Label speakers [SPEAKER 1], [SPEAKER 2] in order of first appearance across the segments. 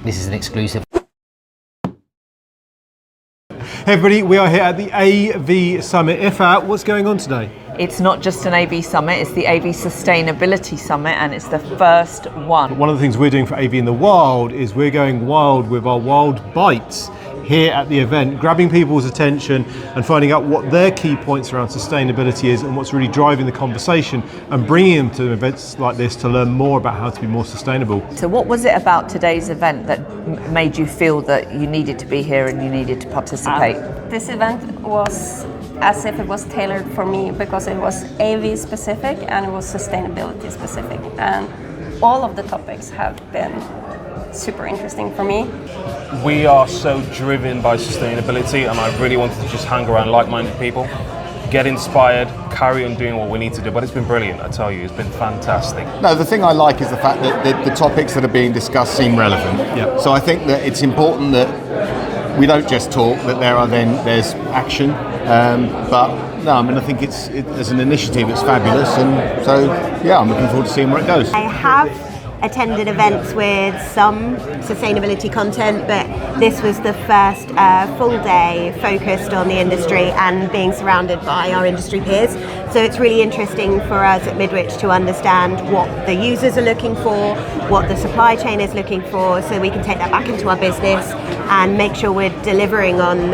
[SPEAKER 1] This is an exclusive.
[SPEAKER 2] Hey everybody, we are here at the AV Summit. Iffat, what's going on today?
[SPEAKER 3] It's not just an AV Summit, it's the AV Sustainability Summit, and it's the first one.
[SPEAKER 2] One of the things we're doing for AV in the Wild is we're going wild with our wild bites here at the event, grabbing people's attention and finding out what their key points around sustainability is and what's really driving the conversation, and bringing them to events like this to learn more about how to be more sustainable.
[SPEAKER 3] So what was it about today's event that made you feel that you needed to be here and you needed to participate?
[SPEAKER 4] This event was as if it was tailored for me because it was AV specific and it was sustainability specific, and all of the topics have been super interesting for me.
[SPEAKER 5] We are so driven by sustainability, and I really wanted to just hang around like-minded people, get inspired, carry on doing what we need to do. But it's been brilliant, I tell you, it's been fantastic.
[SPEAKER 6] No, the thing I like is the fact that the topics that are being discussed seem relevant.
[SPEAKER 2] Yeah.
[SPEAKER 6] So I think that it's important that we don't just talk, that there's action. But no, I mean, I think it's as an initiative, it's fabulous, and so yeah, I'm looking forward to seeing where it goes.
[SPEAKER 7] I have attended events with some sustainability content, but this was the first full day focused on the industry and being surrounded by our industry peers. So it's really interesting for us at Midwich to understand what the users are looking for, what the supply chain is looking for, so we can take that back into our business and make sure we're delivering on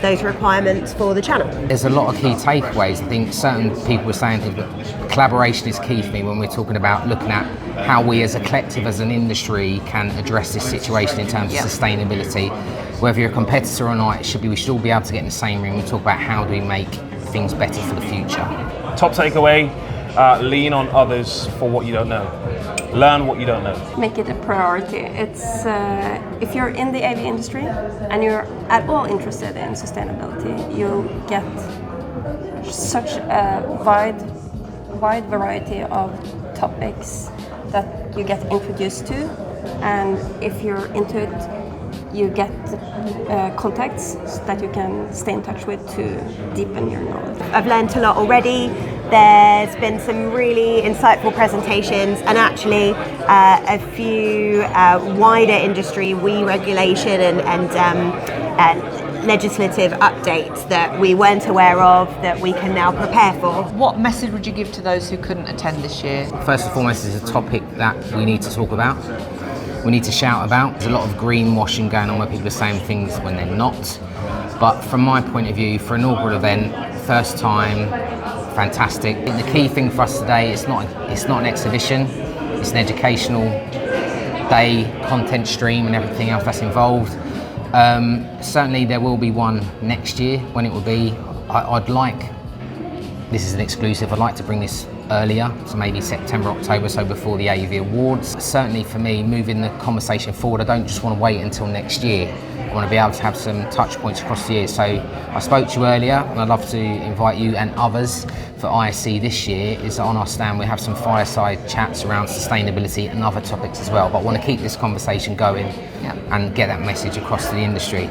[SPEAKER 7] those requirements for the channel.
[SPEAKER 1] There's a lot of key takeaways. I think certain people were saying that collaboration is key for me when we're talking about looking at how we as a collective, as an industry, can address this situation in terms of sustainability. Whether you're a competitor or not, we should all be able to get in the same room and talk about how do we make things better for the future.
[SPEAKER 5] Top takeaway, lean on others for what you don't know. Learn what you don't know.
[SPEAKER 4] Make it a priority. It's if you're in the AV industry and you're at all interested in sustainability, you'll get such a wide variety of topics that you get introduced to, and if you're into it, you get contacts that you can stay in touch with to deepen your knowledge.
[SPEAKER 7] I've learned a lot already. There's been some really insightful presentations, and actually a few wider industry regulation and legislative updates that we weren't aware of that we can now prepare for.
[SPEAKER 3] What message would you give to those who couldn't attend this year?
[SPEAKER 1] First and foremost, is a topic that we need to talk about. We need to shout about. There's a lot of greenwashing going on where people are saying things when they're not. But from my point of view, for an inaugural event, first time, fantastic. The key thing for us today, it's not an exhibition, it's an educational day, content stream and everything else that's involved. Certainly there will be one next year. When it will be, this is an exclusive, I'd like to bring this earlier, so maybe September, October, so before the AV Awards. Certainly for me, moving the conversation forward, I don't just want to wait until next year. I want to be able to have some touch points across the year. So I spoke to you earlier, and I'd love to invite you and others for ISC this year. Is on our stand we have some fireside chats around sustainability and other topics as well. But I want to keep this conversation going and get that message across to the industry.